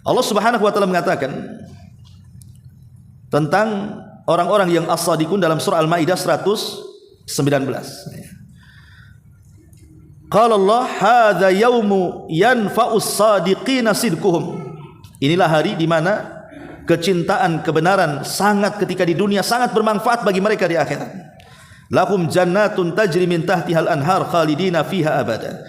Allah Subhanahu wa taala mengatakan tentang orang-orang yang as-sadiqun dalam surah Al-Maidah 119. Qala Allah hadza yaumu yanfa'us sadiqina sidquhum. Inilah hari di mana kecintaan kebenaran sangat ketika di dunia sangat bermanfaat bagi mereka di akhirat. Lahum jannatun tajri min tahtihal anhar khalidina fiha abada.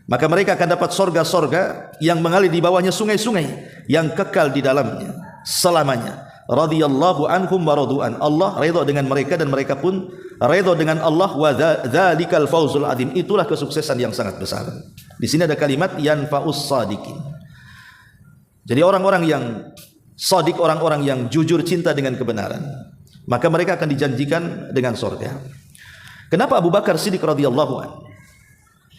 Maka mereka akan dapat sorga-sorga yang mengalir di bawahnya sungai-sungai yang kekal di dalamnya selamanya. Radhiyallahu anhum wa radu'an. Allah redha dengan mereka dan mereka pun redha dengan Allah. Wa dzalikal fawzul adzim. Itulah kesuksesan yang sangat besar. Di sini ada kalimat yanfa'us sadiqin. Jadi orang-orang yang shadiq, orang-orang yang jujur cinta dengan kebenaran, maka mereka akan dijanjikan dengan sorga. Kenapa Abu Bakar Siddiq radhiyallahu anhu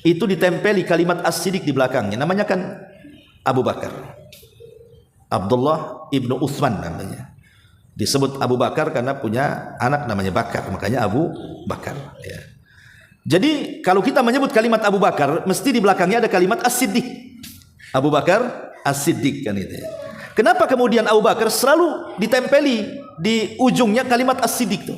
itu ditempeli kalimat as-siddiq di belakangnya? Namanya kan Abu Bakar, Abdullah ibnu Utsman namanya. Disebut Abu Bakar karena punya anak namanya Bakar, makanya Abu Bakar ya. Jadi kalau kita menyebut kalimat Abu Bakar, mesti di belakangnya ada kalimat as-siddiq. Abu Bakar as-siddiq kan itu ya. Kenapa kemudian Abu Bakar selalu ditempeli di ujungnya kalimat as-siddiq itu?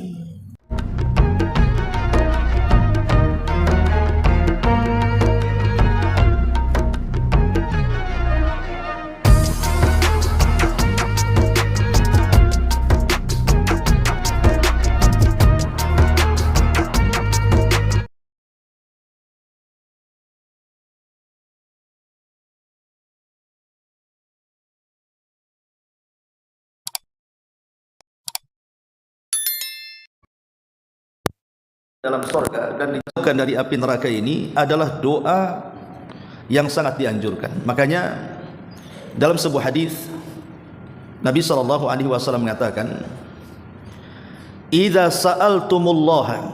Dalam surga dan dijauhkan dari api neraka ini adalah doa yang sangat dianjurkan. Makanya dalam sebuah hadis Nabi sallallahu alaihi wasallam mengatakan, "Idza sa'altumullaha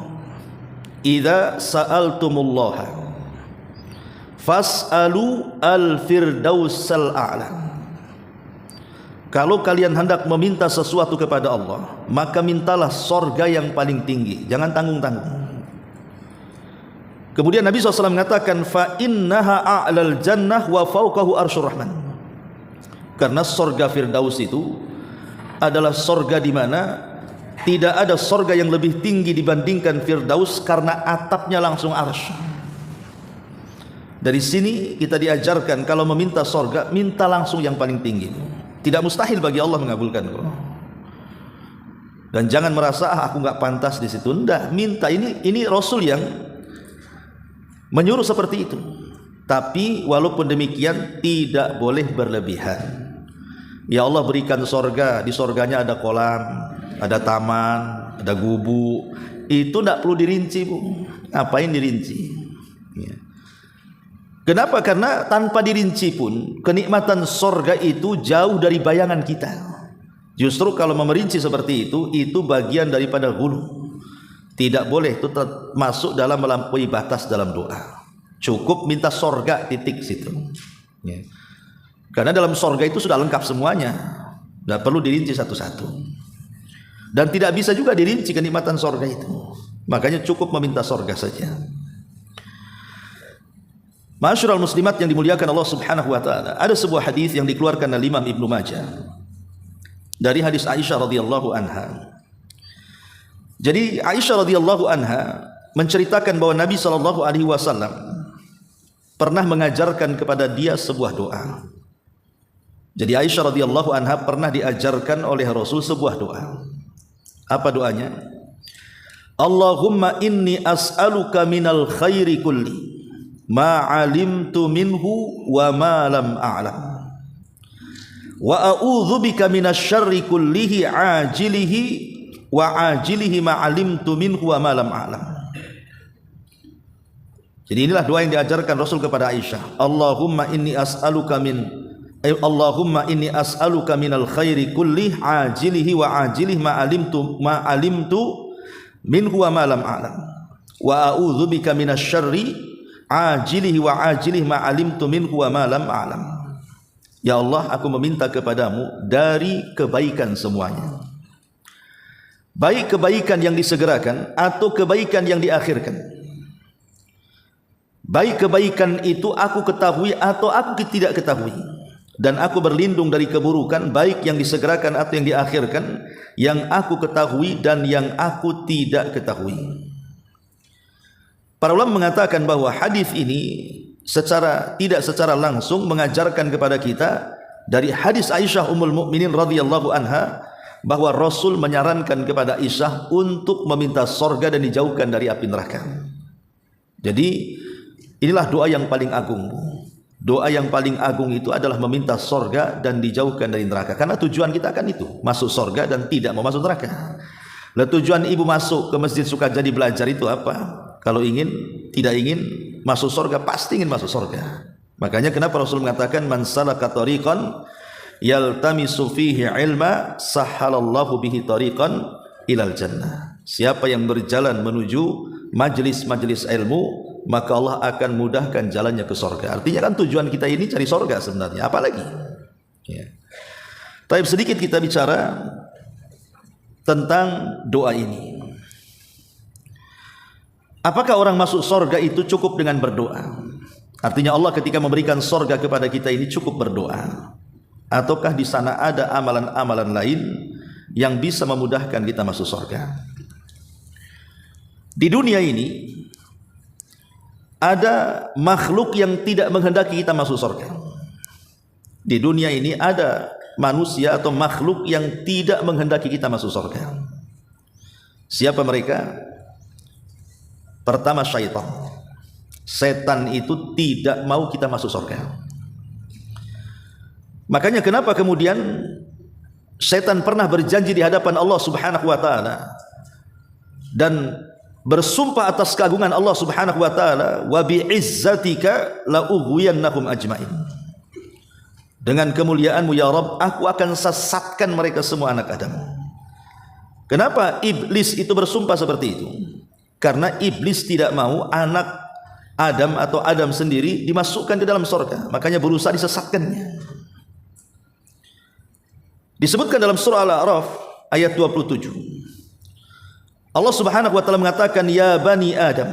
fas'alu al-firdausal a'la." Kalau kalian hendak meminta sesuatu kepada Allah, maka mintalah sorga yang paling tinggi. Jangan tanggung-tanggung. Kemudian Nabi SAW mengatakan, fa innaha a'lal jannah wa fawqahu arsyur rahman. Karena sorga Firdaus itu adalah sorga di mana tidak ada sorga yang lebih tinggi dibandingkan Firdaus, karena atapnya langsung arsy. Dari sini kita diajarkan kalau meminta sorga, minta langsung yang paling tinggi. Tidak mustahil bagi Allah mengabulkan kau. Dan jangan merasa aku nggak pantas di situ. Enggak, minta. Ini Rasul yang menyuruh seperti itu. Tapi walaupun demikian tidak boleh berlebihan. Ya Allah berikan sorga, di sorganya ada kolam, ada taman, ada gubu. Itu tidak perlu dirinci, Bu. Ngapain dirinci? Ya. Kenapa? Karena tanpa dirinci pun kenikmatan sorga itu jauh dari bayangan kita. Justru kalau memerinci seperti itu bagian daripada ghulu. Tidak boleh itu masuk dalam melampaui batas dalam doa. Cukup minta sorga titik situ ya. Karena dalam sorga itu sudah lengkap semuanya, tidak perlu dirinci satu-satu. Dan tidak bisa juga dirinci kenikmatan sorga itu. Makanya cukup meminta sorga saja. Ma'asyiral muslimat yang dimuliakan Allah Subhanahu wa taala, ada sebuah hadis yang dikeluarkan oleh Imam Ibnu Majah dari hadis Aisyah radhiyallahu anha. Jadi Aisyah radhiyallahu anha menceritakan bahwa Nabi sallallahu alaihi wasallam pernah mengajarkan kepada dia sebuah doa. Jadi Aisyah radhiyallahu anha pernah diajarkan oleh Rasul sebuah doa. Apa doanya? Allahumma inni as'aluka minal khairi kulli ma 'alimtu minhu wa ma lam a'lam wa a'udzubika minasyarri kullihi 'ajilihi wa 'ajilihi ma 'alimtu minhu wa ma lam a'lam. Jadi inilah doa yang diajarkan Rasul kepada Aisyah. Allahumma inni as'aluka minal khairi kullihi 'ajilihi wa 'ajilihi ma 'alimtu minhu wa ma lam a'lam wa a'udzubika minasyarri ajilihi wa ajilihi ma alimtu minhu wa ma lam a'lam. Ya Allah, aku meminta kepadamu dari kebaikan semuanya, baik kebaikan yang disegerakan atau kebaikan yang diakhirkan. Baik kebaikan itu aku ketahui atau aku tidak ketahui, dan aku berlindung dari keburukan, baik yang disegerakan atau yang diakhirkan, yang aku ketahui dan yang aku tidak ketahui. Para ulama mengatakan bahwa hadis ini tidak secara langsung mengajarkan kepada kita dari hadis Aisyah Ummul Mukminin radhiyallahu anha bahwa Rasul menyarankan kepada Aisyah untuk meminta sorga dan dijauhkan dari api neraka. Jadi inilah doa yang paling agung. Doa yang paling agung itu adalah meminta sorga dan dijauhkan dari neraka. Karena tujuan kita kan itu, masuk sorga dan tidak mau masuk neraka. Lah tujuan ibu masuk ke Masjid Sukajadi belajar itu apa? Kalau tidak ingin masuk sorga, pasti ingin masuk sorga. Makanya kenapa Rasul mengatakan man salaka tariqan yaltamisu fihi ilma sahhalallahu bihi tariqan ilal jannah. Siapa yang berjalan menuju majlis-majlis ilmu, maka Allah akan mudahkan jalannya ke sorga. Artinya kan tujuan kita ini cari sorga sebenarnya, apalagi ya. Tapi sedikit kita bicara tentang doa ini. Apakah orang masuk sorga itu cukup dengan berdoa? Artinya Allah ketika memberikan sorga kepada kita ini cukup berdoa, ataukah di sana ada amalan-amalan lain yang bisa memudahkan kita masuk sorga? Di dunia ini ada makhluk yang tidak menghendaki kita masuk surga. Di dunia ini ada manusia atau makhluk yang tidak menghendaki kita masuk surga. Siapa mereka? Pertama, syaitan. Setan itu tidak mau kita masuk surga. Makanya kenapa kemudian setan pernah berjanji di hadapan Allah Subhanahu wa taala dan bersumpah atas keagungan Allah Subhanahu wa taala, wa bi'izzatika la ughwiyannahum ajmain. Dengan kemuliaanmu ya Rabb, aku akan sesatkan mereka semua anak Adam. Kenapa iblis itu bersumpah seperti itu? Karena iblis tidak mau anak Adam atau Adam sendiri dimasukkan ke dalam surga, makanya berusaha disesatkannya. Disebutkan dalam surah Al-A'raf ayat 27. Allah Subhanahu wa taala mengatakan, ya bani Adam,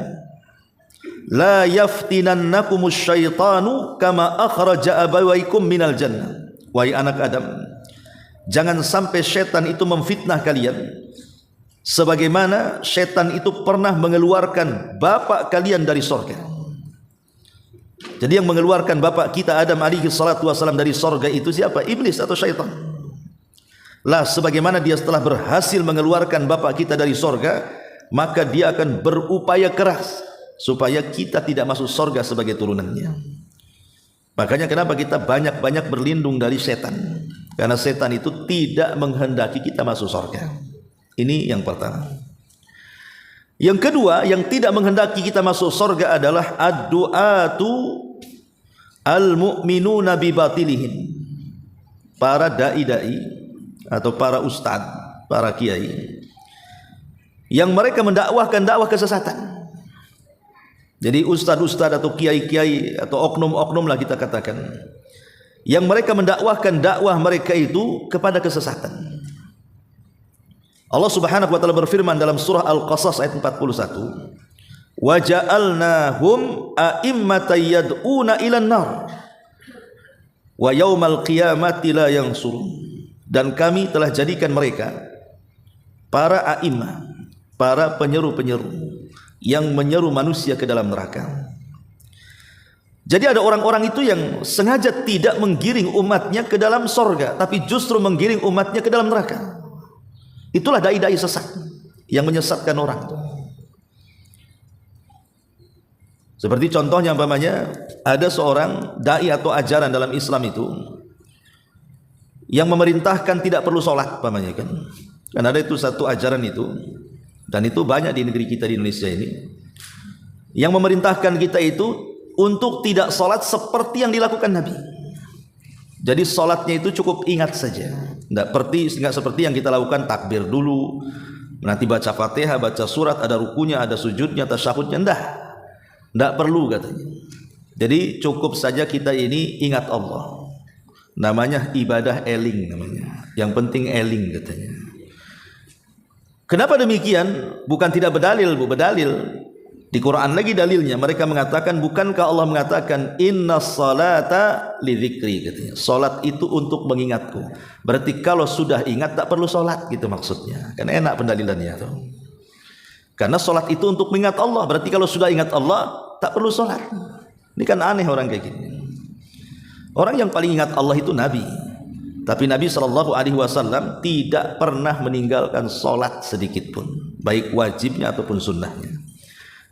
la yaftinannakumus syaitanu kama akhraja abawaikum minal jannah. Wahai anak Adam, jangan sampai setan itu memfitnah kalian sebagaimana setan itu pernah mengeluarkan bapak kalian dari surga. Jadi yang mengeluarkan bapak kita Adam alaihi salatu wasalam dari surga itu siapa? Iblis atau syaitan. Lah sebagaimana dia setelah berhasil mengeluarkan bapak kita dari sorga, maka dia akan berupaya keras supaya kita tidak masuk sorga sebagai turunannya. Makanya kenapa kita banyak-banyak berlindung dari setan, karena setan itu tidak menghendaki kita masuk sorga. Ini yang pertama. Yang kedua, yang tidak menghendaki kita masuk sorga adalah ad-du'atu al-mu'minuna bi batilihim. Para dai-dai atau para ustadz, para kiai yang mereka mendakwahkan dakwah kesesatan. Jadi ustadz-ustadz atau kiai-kiai atau oknum-oknum lah kita katakan, yang mereka mendakwahkan dakwah mereka itu kepada kesesatan. Allah Subhanahu wa taala berfirman dalam surah Al-Qasas ayat 41, wa ja'alnahum a'immatan yad'una ilan nar wa yaumal qiyamati la yansurun. Dan kami telah jadikan mereka para a'imah, para penyeru-penyeru yang menyeru manusia ke dalam neraka. Jadi ada orang-orang itu yang sengaja tidak menggiring umatnya ke dalam sorga, tapi justru menggiring umatnya ke dalam neraka. Itulah dai-dai sesat yang menyesatkan orang. Seperti contohnya umpamanya ada seorang dai atau ajaran dalam Islam itu yang memerintahkan tidak perlu sholat umpamanya kan. Kan ada itu satu ajaran itu, dan itu banyak di negeri kita di Indonesia ini, yang memerintahkan kita itu untuk tidak sholat seperti yang dilakukan Nabi. Jadi sholatnya itu cukup ingat saja, nggak seperti yang kita lakukan takbir dulu, nanti baca Fatihah, baca surat, ada rukunya, ada sujudnya, tasyahudnya, nggak perlu katanya. Jadi cukup saja kita ini ingat Allah. Namanya ibadah eling namanya. Yang penting eling katanya. Kenapa demikian? Bukan tidak berdalil, Bu, berdalil. Di Quran lagi dalilnya, mereka mengatakan, bukankah Allah mengatakan innas salata lidzikri, katanya. Salat itu untuk mengingatku. Berarti kalau sudah ingat tak perlu salat gitu maksudnya. Kan enak pendalilannya tuh. Karena salat itu untuk mengingat Allah. Berarti kalau sudah ingat Allah tak perlu salat. Ini kan aneh orang kayak gini. Orang yang paling ingat Allah itu Nabi. Tapi Nabi SAW tidak pernah meninggalkan salat sedikit pun, baik wajibnya ataupun sunnahnya.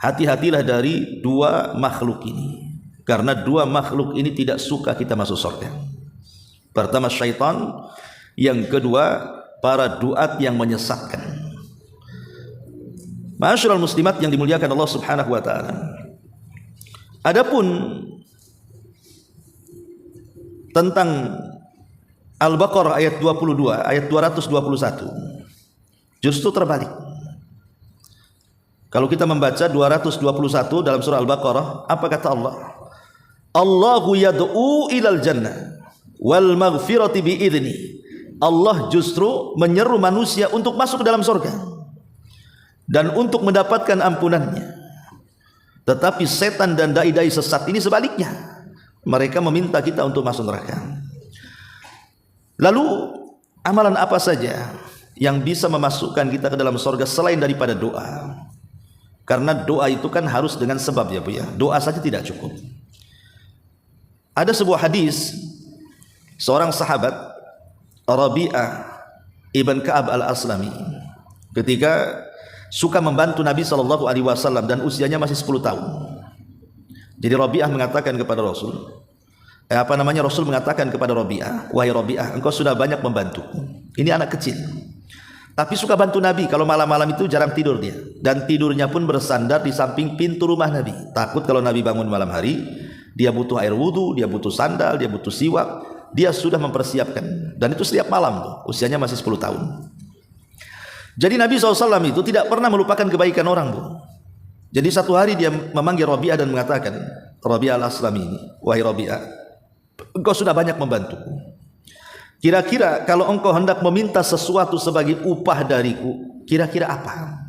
Hati-hatilah dari dua makhluk ini, karena dua makhluk ini tidak suka kita masuk surga. Pertama syaitan, yang kedua para duat yang menyesatkan. Ma'asyiral muslimat yang dimuliakan Allah Subhanahu wa taala. Adapun tentang Al-Baqarah ayat 22, ayat 221 justru terbalik. Kalau kita membaca 221 dalam surah Al-Baqarah, apa kata Allah? Allahu yad'u ilal jannah wal maghfirati bi'idni. Allah justru menyeru manusia untuk masuk ke dalam surga dan untuk mendapatkan ampunannya. Tetapi setan dan dai-dai sesat ini sebaliknya. Mereka meminta kita untuk masuk neraka. Lalu amalan apa saja yang bisa memasukkan kita ke dalam surga selain daripada doa? Karena doa itu kan harus dengan sebab ya Bu ya. Doa saja tidak cukup. Ada sebuah hadis seorang sahabat Rabi'ah ibn Ka'ab al-Aslami ketika suka membantu Nabi SAW dan usianya masih 10 tahun. Jadi Rabi'ah mengatakan kepada Rasul, Rasul mengatakan kepada Rabi'ah, wahai Rabi'ah, engkau sudah banyak membantu. Ini anak kecil, tapi suka bantu Nabi. Kalau malam-malam itu jarang tidur dia, dan tidurnya pun bersandar di samping pintu rumah Nabi. Takut kalau Nabi bangun malam hari, dia butuh air wudhu, dia butuh sandal, dia butuh siwak, dia sudah mempersiapkan. Dan itu setiap malam tuh, usianya masih 10 tahun. Jadi Nabi SAW itu tidak pernah melupakan kebaikan orang Bu. Jadi satu hari dia memanggil Rabi'ah dan mengatakan, Rabi'ah al-Aslami ini, wahai Rabi'ah, engkau sudah banyak membantu. Kira-kira kalau engkau hendak meminta sesuatu sebagai upah dariku, kira-kira apa?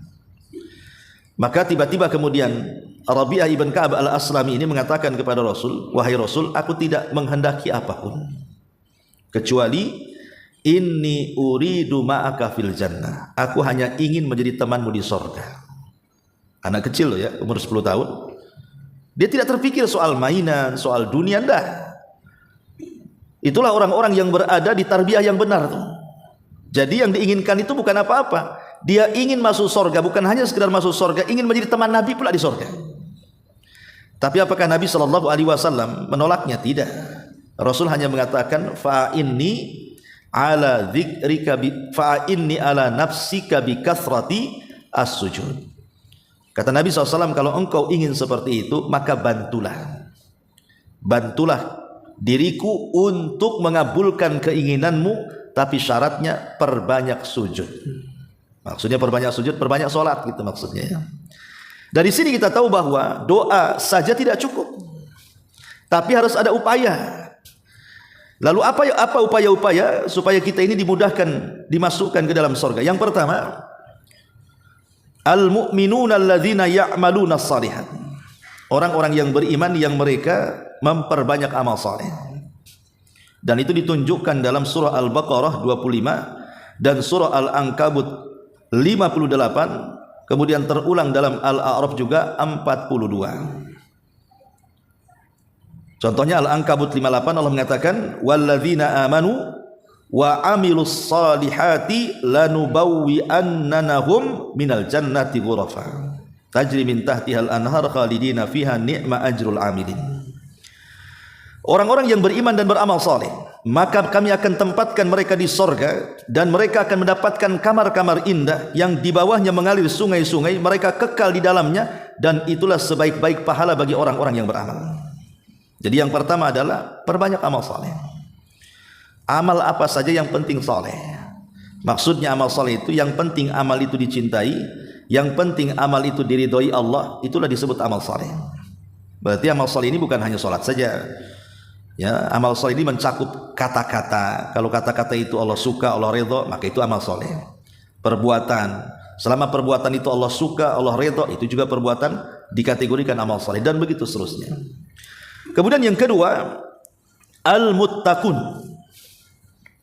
Maka tiba-tiba kemudian Rabi'ah ibn Ka'ab al-Aslami ini mengatakan kepada Rasul, wahai Rasul, aku tidak menghendaki apapun kecuali inni uridu ma'aka fil jannah. Aku hanya ingin menjadi temanmu di surga. Anak kecil loh ya, umur 10 tahun. Dia tidak terpikir soal mainan, soal dunia, enggak. Itulah orang-orang yang berada di tarbiyah yang benar tuh. Jadi yang diinginkan itu bukan apa-apa. Dia ingin masuk surga, bukan hanya sekedar masuk surga, ingin menjadi teman Nabi pula di surga. Tapi apakah Nabi SAW menolaknya? Tidak. Rasul hanya mengatakan fa'inni ala dzikrika fa'inni ala nafsika bi kathrati as-sujud. Kata Nabi SAW, kalau engkau ingin seperti itu, maka bantulah diriku untuk mengabulkan keinginanmu, tapi syaratnya perbanyak sujud. Maksudnya perbanyak sujud, perbanyak sholat gitu maksudnya. Dari sini kita tahu bahwa doa saja tidak cukup, tapi harus ada upaya. Lalu apa upaya-upaya supaya kita ini dimudahkan dimasukkan ke dalam surga? Yang pertama, al-mu'minuna alladzina ya'maluna as-salihat. Orang-orang yang beriman yang mereka memperbanyak amal saleh. Dan itu ditunjukkan dalam surah Al-Baqarah 25 dan surah Al-Ankabut 58, kemudian terulang dalam Al-A'raf juga 42. Contohnya Al-Ankabut 58 Allah mengatakan walladzina amanu wa amilus salihati lanubawwi'annahum minal jannati ghurafa tajri min tahtihal anhar khalidina fiha ni'ma ajrul amilin. Orang-orang yang beriman dan beramal saleh, maka kami akan tempatkan mereka di sorga, dan mereka akan mendapatkan kamar-kamar indah yang di bawahnya mengalir sungai-sungai, mereka kekal di dalamnya, dan itulah sebaik-baik pahala bagi orang-orang yang beramal. Jadi yang pertama adalah perbanyak amal saleh. Amal apa saja yang penting saleh. Maksudnya amal saleh itu yang penting amal itu dicintai, yang penting amal itu diridhoi Allah, itulah disebut amal saleh. Berarti amal saleh ini bukan hanya salat saja. Ya, amal saleh ini mencakup kata-kata. Kalau kata-kata itu Allah suka, Allah ridha, maka itu amal saleh. Perbuatan, Selama perbuatan itu Allah suka, Allah redha, itu juga perbuatan dikategorikan amal saleh, dan begitu seterusnya. Kemudian yang kedua, al-muttaqun,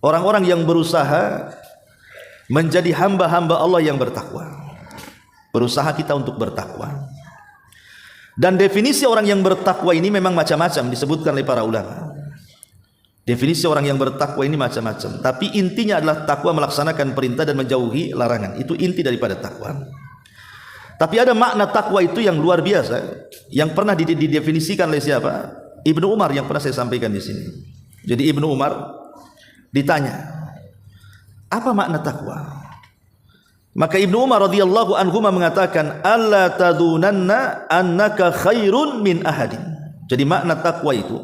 orang-orang yang berusaha menjadi hamba-hamba Allah yang bertakwa. Berusaha kita untuk bertakwa. Dan definisi orang yang bertakwa ini memang macam-macam, disebutkan oleh para ulama. Definisi orang yang bertakwa ini macam-macam, tapi intinya adalah takwa melaksanakan perintah dan menjauhi larangan. Itu inti daripada takwa. Tapi ada makna takwa itu yang luar biasa, yang pernah didefinisikan oleh siapa? Ibnu Umar, yang pernah saya sampaikan di sini. Jadi Ibnu Umar ditanya, apa makna takwa? Maka Ibnu Umar radhiyallahu anhu mengatakan, alla tadunanna annaka khairun min ahadin. Jadi makna takwa itu,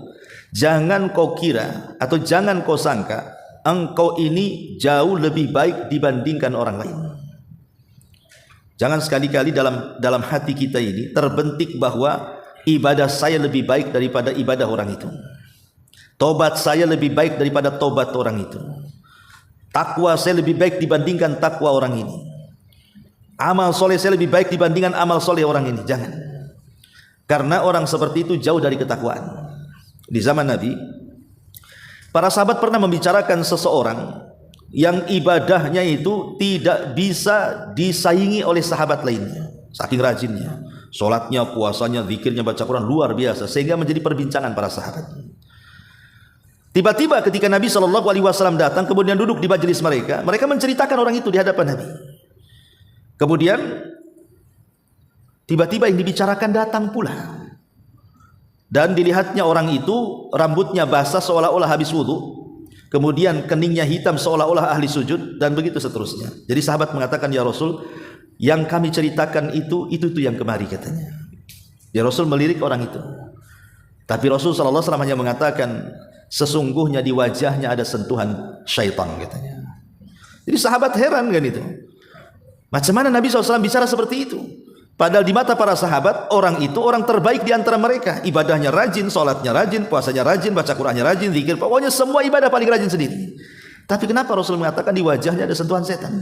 jangan kau kira atau jangan kau sangka engkau ini jauh lebih baik dibandingkan orang lain. Jangan sekali-kali dalam hati kita ini terbentik bahwa ibadah saya lebih baik daripada ibadah orang itu. Tobat saya lebih baik daripada tobat orang itu. Takwa saya lebih baik dibandingkan takwa orang ini. Amal soleh saya lebih baik dibandingkan amal soleh orang ini. Jangan. Karena orang seperti itu jauh dari ketakwaan. Di zaman Nabi, para sahabat pernah membicarakan seseorang yang ibadahnya itu tidak bisa disaingi oleh sahabat lainnya, saking rajinnya, sholatnya, puasanya, zikirnya, baca Quran luar biasa, sehingga menjadi perbincangan para sahabat. Tiba-tiba ketika Nabi SAW datang, kemudian duduk di majelis mereka, mereka menceritakan orang itu di hadapan Nabi. Kemudian tiba-tiba yang dibicarakan datang pula, dan dilihatnya orang itu rambutnya basah seolah-olah habis wudu, kemudian keningnya hitam seolah-olah ahli sujud, dan begitu seterusnya. Jadi sahabat mengatakan, ya Rasul, yang kami ceritakan itu yang kemari, katanya. Ya Rasul melirik orang itu, tapi Rasul SAW hanya mengatakan, sesungguhnya di wajahnya ada sentuhan syaitan, katanya. Jadi sahabat heran kan itu. Macam mana Nabi SAW bicara seperti itu? Padahal di mata para sahabat, orang itu orang terbaik di antara mereka. Ibadahnya rajin, sholatnya rajin, puasanya rajin, baca Qurannya rajin, zikir, pokoknya semua ibadah paling rajin sendiri. Tapi kenapa Rasul mengatakan di wajahnya ada sentuhan setan?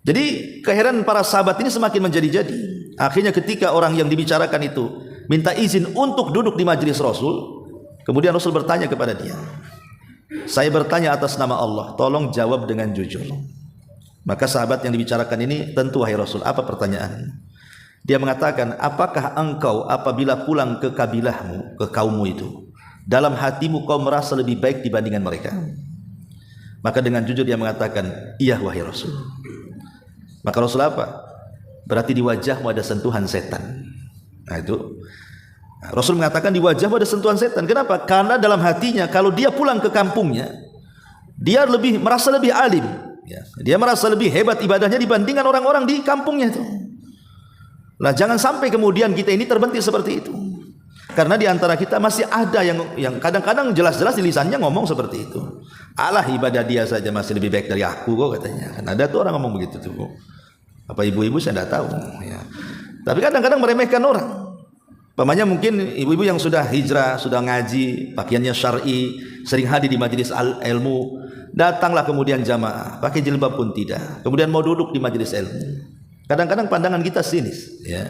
Jadi keheranan para sahabat ini semakin menjadi-jadi. Akhirnya ketika orang yang dibicarakan itu minta izin untuk duduk di majelis Rasul, kemudian Rasul bertanya kepada dia, saya bertanya atas nama Allah, tolong jawab dengan jujur. Maka sahabat yang dibicarakan ini, tentu wahai Rasul, apa pertanyaan? Dia mengatakan, apakah engkau apabila pulang ke kabilahmu, ke kaummu itu, dalam hatimu kau merasa lebih baik dibandingkan mereka? Maka dengan jujur dia mengatakan, iya wahai Rasul. Maka Rasul apa? Berarti di wajahmu ada sentuhan setan. Nah itu, Rasul mengatakan di wajahmu ada sentuhan setan. Kenapa? Karena dalam hatinya kalau dia pulang ke kampungnya, dia merasa lebih alim. Ya, dia merasa lebih hebat ibadahnya dibandingkan orang-orang di kampungnya itu. Nah, jangan sampai kemudian kita ini terbentik seperti itu. Karena di antara kita masih ada yang kadang-kadang jelas-jelas di lisannya ngomong seperti itu. Alah, ibadah dia saja masih lebih baik dari aku kok, katanya. Kan ada tuh orang ngomong begitu tuh. Apa ibu-ibu saya tidak tahu ya. Tapi kadang-kadang meremehkan orang. Pamannya mungkin ibu-ibu yang sudah hijrah, sudah ngaji, pakaiannya syar'i, sering hadir di majelis ilmu, datanglah kemudian jamaah, pakai jilbab pun tidak, kemudian mau duduk di majelis ilmu. Kadang-kadang pandangan kita sinis, ya.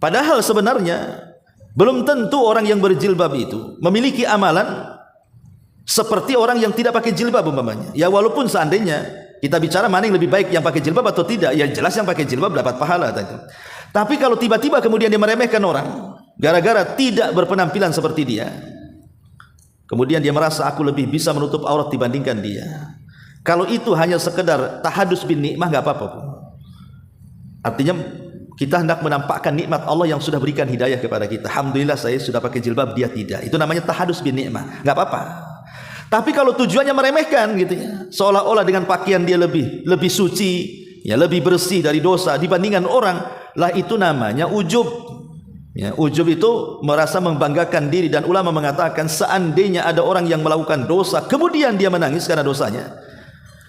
Padahal sebenarnya belum tentu orang yang berjilbab itu memiliki amalan seperti orang yang tidak pakai jilbab umpamanya. Ya walaupun seandainya kita bicara mana yang lebih baik, yang pakai jilbab atau tidak, ya jelas yang pakai jilbab dapat pahala tadi. Tapi kalau tiba-tiba kemudian dia meremehkan orang gara-gara tidak berpenampilan seperti dia, kemudian dia merasa aku lebih bisa menutup aurat dibandingkan dia. Kalau itu hanya sekedar tahadus bin nikmah, enggak apa-apa. Artinya kita hendak menampakkan nikmat Allah yang sudah berikan hidayah kepada kita. Alhamdulillah saya sudah pakai jilbab, dia tidak. Itu namanya tahadus bin nikmah, enggak apa-apa. Tapi kalau tujuannya meremehkan gitu ya, seolah-olah dengan pakaian dia lebih suci, ya lebih bersih dari dosa dibandingkan orang, lah itu namanya ujub. Ya, ujub itu merasa membanggakan diri, dan ulama mengatakan seandainya ada orang yang melakukan dosa kemudian dia menangis karena dosanya,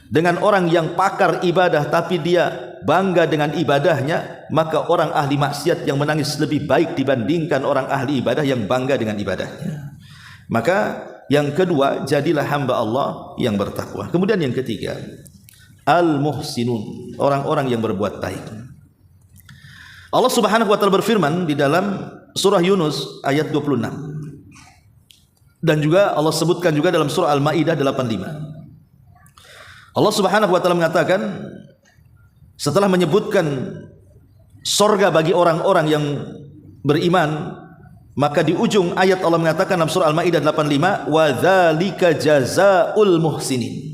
dengan orang yang pakar ibadah tapi dia bangga dengan ibadahnya, maka orang ahli maksiat yang menangis lebih baik dibandingkan orang ahli ibadah yang bangga dengan ibadahnya. Maka yang kedua, jadilah hamba Allah yang bertakwa. Kemudian yang ketiga, al-muhsinun, orang-orang yang berbuat baik. Allah Subhanahu wa taala berfirman di dalam surah Yunus ayat 26. Dan juga Allah sebutkan juga dalam surah Al-Maidah 85. Allah Subhanahu wa taala mengatakan setelah menyebutkan surga bagi orang-orang yang beriman, maka di ujung ayat Allah mengatakan dalam surah Al-Maidah 85, wa dzalika jazaa'ul muhsinin.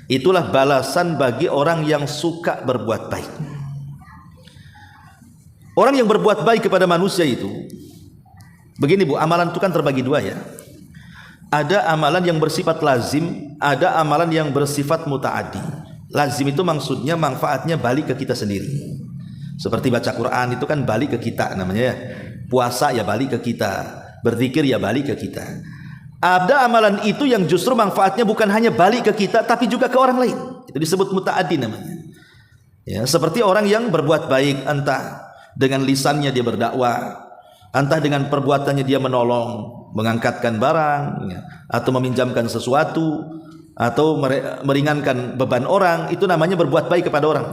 Itulah balasan bagi orang yang suka berbuat baik. Orang yang berbuat baik kepada manusia itu, begini Bu, amalan itu kan terbagi dua ya. Ada amalan yang bersifat lazim, ada amalan yang bersifat muta'addi. Lazim itu maksudnya manfaatnya balik ke kita sendiri. Seperti baca Quran itu kan balik ke kita namanya ya. Puasa ya balik ke kita, berzikir ya balik ke kita. Ada amalan itu yang justru manfaatnya bukan hanya balik ke kita tapi juga ke orang lain. Itu disebut muta'addi namanya. Ya, seperti orang yang berbuat baik, entah dengan lisannya dia berdakwah, entah dengan perbuatannya dia menolong, mengangkatkan barang, ya, atau meminjamkan sesuatu, atau meringankan beban orang, itu namanya berbuat baik kepada orang.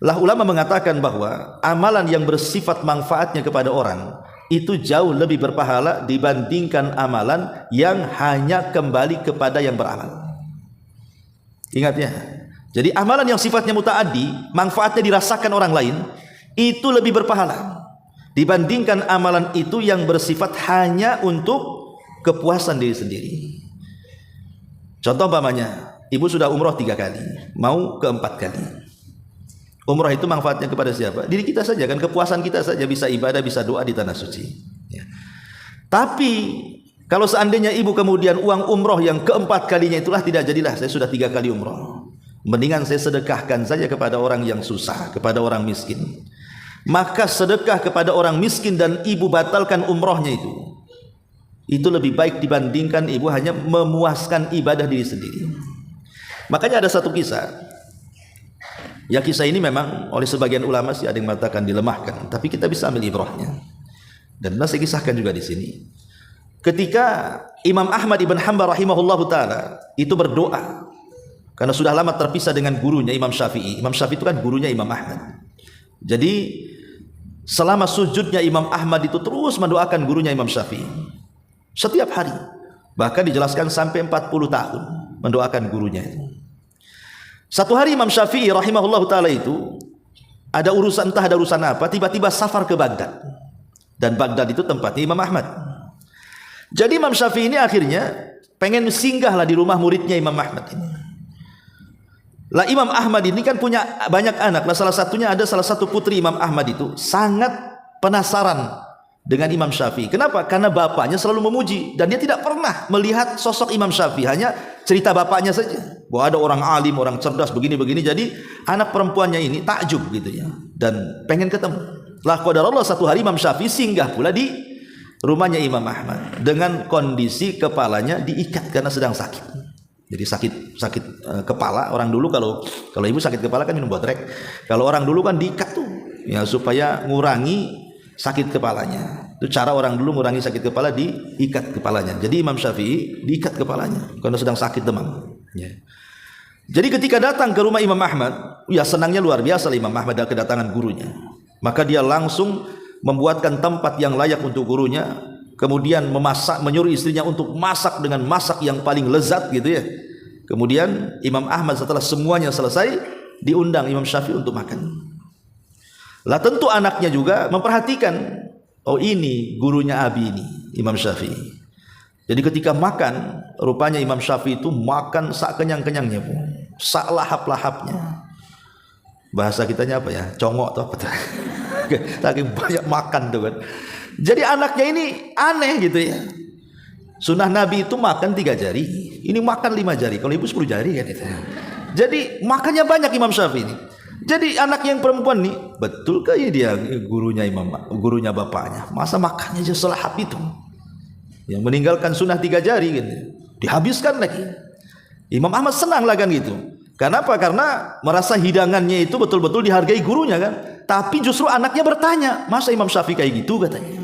Lah ulama mengatakan bahwa amalan yang bersifat manfaatnya kepada orang itu jauh lebih berpahala dibandingkan amalan yang hanya kembali kepada yang beramal. Ingat ya. Jadi amalan yang sifatnya muta'addi, manfaatnya dirasakan orang lain, itu lebih berpahala dibandingkan amalan itu yang bersifat hanya untuk kepuasan diri sendiri. Contoh umpamanya, ibu sudah umroh 3 kali, mau ke 4 kali. Umrah itu manfaatnya kepada siapa? Diri kita saja kan, kepuasan kita saja, bisa ibadah, bisa doa di tanah suci. Ya. Tapi kalau seandainya ibu kemudian uang umroh yang keempat kalinya itulah tidak jadilah, saya sudah 3 kali umroh. Mendingan saya sedekahkan saja kepada orang yang susah, kepada orang miskin. Maka sedekah kepada orang miskin dan ibu batalkan umrohnya itu lebih baik dibandingkan ibu hanya memuaskan ibadah diri sendiri. Makanya ada satu kisah. Ya, kisah ini memang oleh sebagian ulama sih ada yang mengatakan dilemahkan, tapi kita bisa ambil ibrahnya. Dan saya kisahkan juga di sini. Ketika Imam Ahmad ibn Hanbal rahimahullahu taala itu berdoa karena sudah lama terpisah dengan gurunya Imam Syafi'i. Imam Syafi'i itu kan gurunya Imam Ahmad. Jadi selama sujudnya Imam Ahmad itu terus mendoakan gurunya Imam Syafi'i. Setiap hari. Bahkan dijelaskan sampai 40 tahun mendoakan gurunya itu. Satu hari Imam Syafi'i rahimahullahu taala itu ada urusan, entah ada urusan apa, tiba-tiba safar ke Baghdad. Dan Baghdad itu tempatnya Imam Ahmad. Jadi Imam Syafi'i ini akhirnya pengen singgahlah di rumah muridnya Imam Ahmad ini. Lah Imam Ahmad ini kan punya banyak anak. Lah salah satu putri Imam Ahmad itu sangat penasaran dengan Imam Syafi'i. Kenapa? Karena bapaknya selalu memuji dan dia tidak pernah melihat sosok Imam Syafi'i, hanya cerita bapaknya saja. Bahwa ada orang alim, orang cerdas begini-begini. Jadi anak perempuannya ini takjub gitu ya dan pengen ketemu. Lah qadarullah satu hari Imam Syafi'i singgah pula di rumahnya Imam Ahmad dengan kondisi kepalanya diikat karena sedang sakit. Jadi sakit kepala. Orang dulu kalau ibu sakit kepala kan minum botrek. Kalau orang dulu kan diikat tuh ya supaya ngurangi sakit kepalanya. Itu cara orang dulu ngurangi sakit kepala, diikat kepalanya. Jadi Imam Syafi'i diikat kepalanya karena sedang sakit demam. Ya. Jadi ketika datang ke rumah Imam Ahmad, ya senangnya luar biasa Imam Ahmad dan kedatangan gurunya. Maka dia langsung membuatkan tempat yang layak untuk gurunya, kemudian menyuruh istrinya untuk masak dengan masak yang paling lezat gitu ya. Kemudian Imam Ahmad setelah semuanya selesai, diundang Imam Syafi'i untuk makan. Lah tentu anaknya juga memperhatikan, oh ini gurunya Abi ini, Imam Syafi'i. Jadi ketika makan, rupanya Imam Syafi'i itu makan sak kenyang-kenyangnya, sak lahap-lahapnya. Bahasa kitanya apa ya? Congok atau apa? Saking banyak makan tuh kan. Jadi anaknya ini aneh gitu ya. Sunnah Nabi itu makan 3 jari, ini makan 5 jari. Kalau ibu 10 jari kan itu. Jadi makannya banyak Imam Syafi'i ini. Jadi anak yang perempuan nih, betul kayak dia gurunya bapaknya. Masa makannya aja selahap itu. Yang meninggalkan sunnah 3 jari gitu. Dihabiskan lagi. Imam Ahmad senang lah kan gitu. Kenapa? Karena merasa hidangannya itu betul-betul dihargai gurunya kan. Tapi justru anaknya bertanya, masa Imam Syafi'i kayak gitu katanya.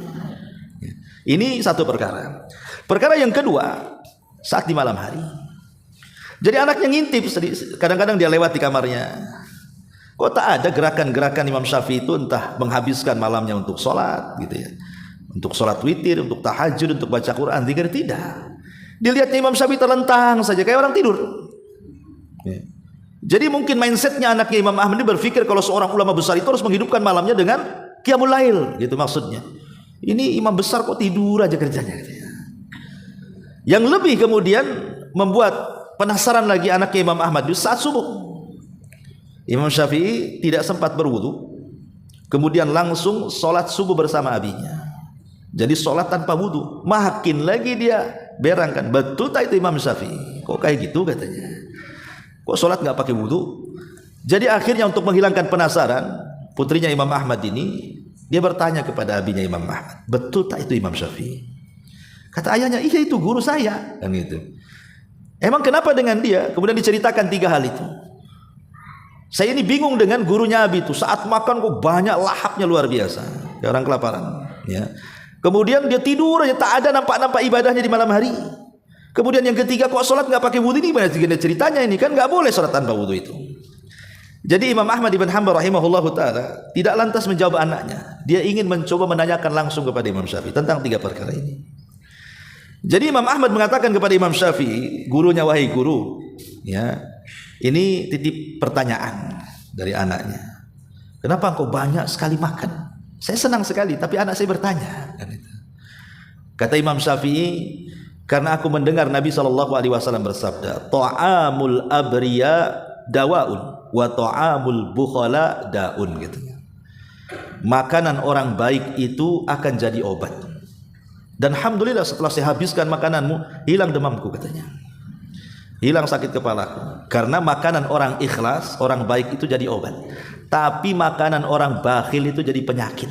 Ini satu perkara. Perkara yang kedua, saat di malam hari. Jadi anaknya ngintip, kadang-kadang dia lewat di kamarnya. Kok tak ada gerakan-gerakan Imam Syafi'i itu entah menghabiskan malamnya untuk sholat gitu ya, untuk sholat witir, untuk tahajud, untuk baca Quran, zikir, tidak. Dilihatnya Imam Syafi'i terlentang saja kayak orang tidur. Ya. Jadi mungkin mindsetnya anaknya Imam Ahmad ini berpikir kalau seorang ulama besar itu harus menghidupkan malamnya dengan qiyamul lail, gitu maksudnya. Ini imam besar kok tidur aja kerjanya. Yang lebih kemudian membuat penasaran lagi anaknya Imam Ahmad di saat subuh. Imam Syafi'i tidak sempat berwudu, kemudian langsung sholat subuh bersama abinya. Jadi sholat tanpa wudu, makin lagi dia berangkan. Betul tak itu Imam Syafi'i? Kok kayak gitu katanya? Kok sholat nggak pakai wudu? Jadi akhirnya untuk menghilangkan penasaran, putrinya Imam Ahmad ini, dia bertanya kepada abinya Imam Ahmad, betul tak itu Imam Syafi'i? Kata ayahnya, iya itu guru saya, kan gitu. Emang kenapa dengan dia? Kemudian diceritakan 3 hal itu. Saya ini bingung dengan gurunya Abi itu. Saat makan kok banyak lahapnya luar biasa, kayak orang kelaparan. Ya. Kemudian dia tidur aja, tak ada nampak-nampak ibadahnya di malam hari. Kemudian yang ketiga, kok sholat nggak pakai wudhu? Ini gimana ceritanya ini? Kan nggak boleh sholat tanpa wudhu itu. Jadi Imam Ahmad ibn Hanbal rahimahullahu taala tidak lantas menjawab anaknya. Dia ingin mencoba menanyakan langsung kepada Imam Syafi'i tentang 3 perkara ini. Jadi Imam Ahmad mengatakan kepada Imam Syafi'i, gurunya, wahai guru, ya, ini titip pertanyaan dari anaknya. Kenapa engkau banyak sekali makan? Saya senang sekali, tapi anak saya bertanya. Kata Imam Syafi'i, karena aku mendengar Nabi SAW bersabda, ta'amul abriya dawaun wa ta'amul bukhala daun, gitu. Makanan orang baik itu akan jadi obat. Dan alhamdulillah setelah saya habiskan makananmu, hilang demamku, katanya. Hilang sakit kepalaku. Karena makanan orang ikhlas, orang baik itu jadi obat. Tapi makanan orang bakhil itu jadi penyakit.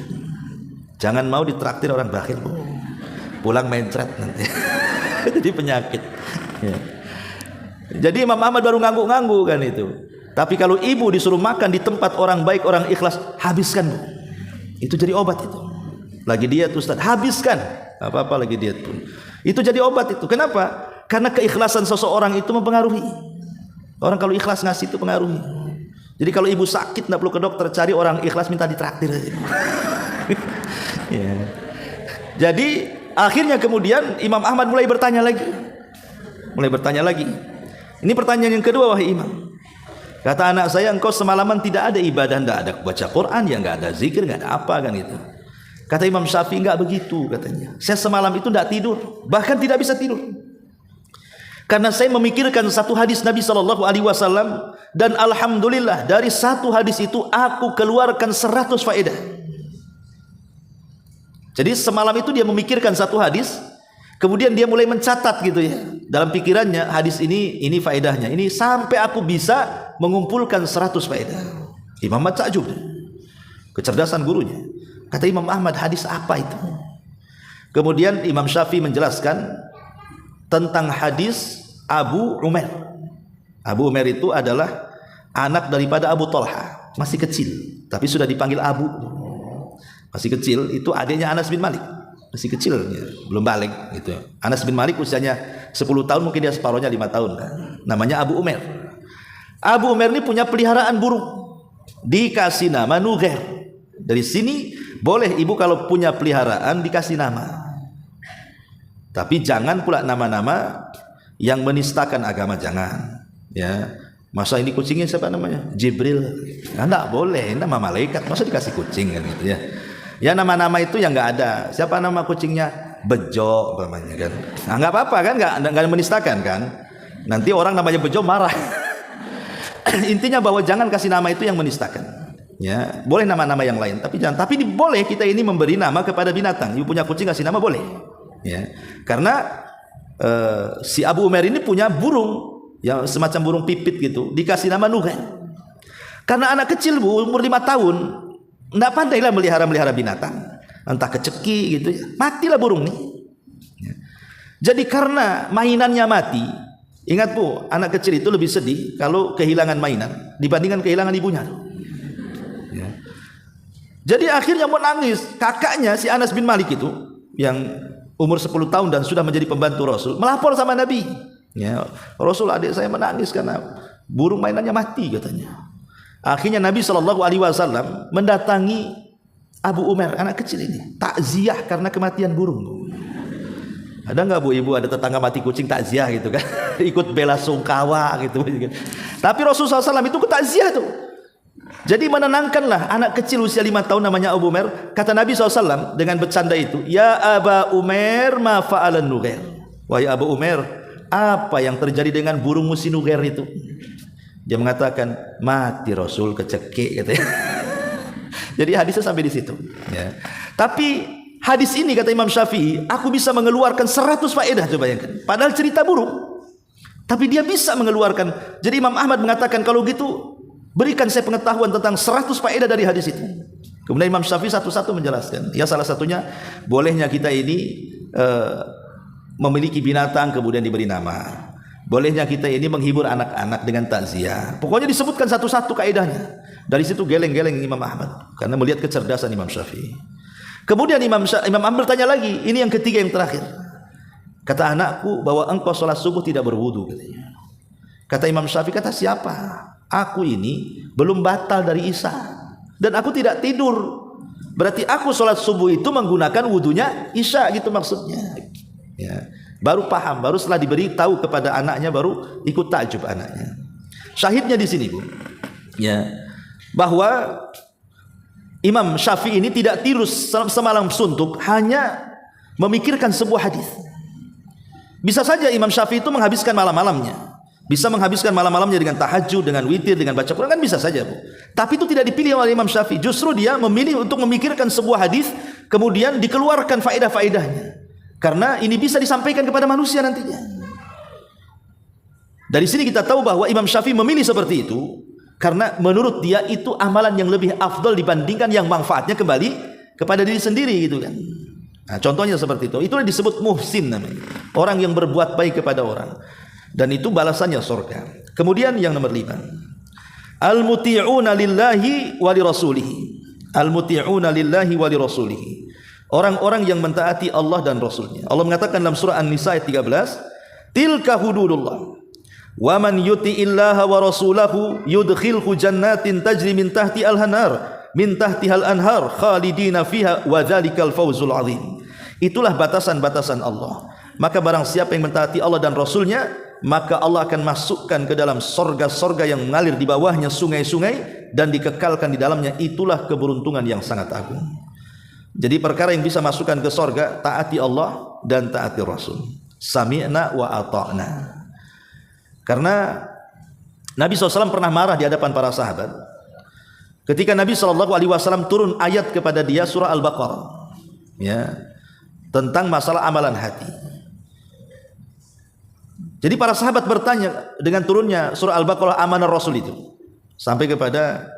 Jangan mau ditraktir orang bakhil, pulang mencret nanti. Jadi penyakit. Ya. Jadi Imam Ahmad baru ngangguk-ngangguk kan itu. Tapi kalau ibu disuruh makan di tempat orang baik, orang ikhlas, habiskan, Bu. Itu jadi obat itu. Lagi diet Ustaz, habiskan. Apa-apa lagi diet pun. Itu jadi obat itu. Kenapa? Karena keikhlasan seseorang itu mempengaruhi. Orang kalau ikhlas ngasih itu pengaruhi. Jadi kalau ibu sakit nggak perlu ke dokter, cari orang ikhlas minta ditraktir aja. Ya. Jadi akhirnya kemudian Imam Ahmad mulai bertanya lagi. Ini pertanyaan yang kedua, wahai Imam. Kata anak saya, engkau semalaman tidak ada ibadah, tidak ada baca Quran, ya nggak ada zikir, nggak ada apa kan itu. Kata Imam Syafi'i, nggak begitu katanya. Saya semalam itu tidak tidur, bahkan tidak bisa tidur. Karena saya memikirkan satu hadis Nabi SAW, dan alhamdulillah dari satu hadis itu aku keluarkan 100 faedah. Jadi semalam itu dia memikirkan satu hadis, kemudian dia mulai mencatat gitu ya, dalam pikirannya hadis ini faedahnya ini, sampai aku bisa mengumpulkan 100 faedah. Imam Ahmad takjub, kecerdasan gurunya. Kata Imam Ahmad, hadis apa itu? Kemudian Imam Syafi'i menjelaskan tentang hadis Abu Umair. Abu Umair itu adalah anak daripada Abu Talha, masih kecil tapi sudah dipanggil Abu. Masih kecil, itu adiknya Anas bin Malik, masih kecil ya, belum balik gitu. Anas bin Malik usianya 10 tahun, mungkin dia separuhnya 5 tahun. Namanya Abu Umair. Abu Umair ini punya peliharaan burung, dikasih nama Nughair. Dari sini boleh ibu kalau punya peliharaan dikasih nama, tapi jangan pula nama-nama yang menistakan agama, jangan ya. Masa ini kucingnya siapa namanya? Jibril, enggak boleh, nama malaikat, masa dikasih kucing kan gitu ya. Ya nama-nama itu yang enggak ada. Siapa nama kucingnya? Bejo namanya kan. Nah, enggak apa-apa kan, enggak menistakan kan. Nanti orang namanya Bejo marah. Intinya bahwa jangan kasih nama itu yang menistakan. Ya, boleh nama-nama yang lain, tapi jangan. Tapi boleh kita ini memberi nama kepada binatang. Ibu punya kucing kasih nama boleh. Ya, karena si Abu Umair ini punya burung yang semacam burung pipit gitu, dikasih nama Nughair. Karena anak kecil, Bu, umur 5 tahun, enggak pandailah melihara binatang, entah keceki gitu ya, matilah burung nih. Ya. Jadi karena mainannya mati, ingat Bu, anak kecil itu lebih sedih kalau kehilangan mainan dibandingkan kehilangan ibunya. Ya. Jadi akhirnya mau nangis. Kakaknya si Anas bin Malik itu yang umur 10 tahun dan sudah menjadi pembantu Rasul melapor sama Nabi. Ya, Rasul, adik saya menangis karena burung mainannya mati katanya. Akhirnya Nabi SAW mendatangi Abu Umair, anak kecil ini, takziah karena kematian burung. Ada nggak bu ibu, ada tetangga mati kucing takziah gitu kan? Ikut bela sungkawa gitu. Tapi Rasulullah SAW itu ke takziah tuh. Jadi menenangkanlah anak kecil usia 5 tahun namanya Abu Umair. Kata Nabi SAW dengan bercanda itu, ya Aba Umair ma fa'alan Nughair. Wahai Abu Umair, apa yang terjadi dengan burung musi Nughair itu? Dia mengatakan, mati Rasul, kecekik katanya. Jadi hadisnya sampai di situ. Ya. Tapi hadis ini kata Imam Syafi'i, aku bisa mengeluarkan 100 faedah, coba bayangkan. Padahal cerita burung, tapi dia bisa mengeluarkan. Jadi Imam Ahmad mengatakan, kalau gitu berikan saya pengetahuan tentang 100 faedah dari hadis itu. Kemudian Imam Syafi'i satu-satu menjelaskan. Ya, salah satunya bolehnya kita ini memiliki binatang kemudian diberi nama. Bolehnya kita ini menghibur anak-anak dengan takziah. Pokoknya disebutkan satu-satu kaidahnya. Dari situ geleng-geleng Imam Ahmad karena melihat kecerdasan Imam Syafi'i. Kemudian Imam Ahmad bertanya lagi, ini yang ketiga yang terakhir. Kata anakku bahwa engkau sholat subuh tidak berwudu katanya. Kata Imam Syafi'i, kata siapa? Aku ini belum batal dari Isya dan aku tidak tidur. Berarti aku sholat subuh itu menggunakan wudunya Isya, gitu maksudnya. Ya, baru paham, baru setelah diberi tahu kepada anaknya baru ikut takjub anaknya. Syahidnya di sini bu, ya, bahwa Imam Syafi'i ini tidak tidur semalam suntuk hanya memikirkan sebuah hadis. Bisa saja Imam Syafi'i itu menghabiskan malam-malamnya, bisa menghabiskan malam-malamnya dengan tahajud, dengan witir, dengan baca Quran, kan bisa saja bu. Tapi itu tidak dipilih oleh Imam Syafi'i. Justru dia memilih untuk memikirkan sebuah hadis, kemudian dikeluarkan faedah-faedahnya. Karena ini bisa disampaikan kepada manusia nantinya. Dari sini kita tahu bahwa Imam Syafi'i memilih seperti itu karena menurut dia itu amalan yang lebih afdal dibandingkan yang manfaatnya kembali kepada diri sendiri gitu kan. Nah, contohnya seperti itu. Itulah disebut muhsin namanya. Orang yang berbuat baik kepada orang. Dan itu balasannya surga. Kemudian yang nomor 5. Al-muti'una lillahi wa li rasulihi. Al-muti'una lillahi wa li rasulihi. Orang-orang yang mentaati Allah dan Rasulnya. Allah mengatakan dalam surah An-Nisa ayat 13, tilka hududullah wa man yuti'illaha wa rasulahu yudkhilhu jannatin tajri min tahti al-anhar min tahtihal anhar khalidina fiha wa dzalikal fawzul azim. Itulah batasan-batasan Allah. Maka barang siapa yang mentaati Allah dan Rasulnya, maka Allah akan masukkan ke dalam sorga-sorga yang mengalir di bawahnya sungai-sungai dan dikekalkan di dalamnya. Itulah keberuntungan yang sangat agung. Jadi perkara yang bisa masukkan ke sorga, taati Allah dan taati Rasul. Sami'na wa ata'na. Karena Nabi SAW pernah marah di hadapan para sahabat ketika Nabi SAW turun ayat kepada dia surah Al-Baqarah, ya, tentang masalah amalan hati. Jadi para sahabat bertanya dengan turunnya surah Al-Baqarah amanah Rasul itu sampai kepada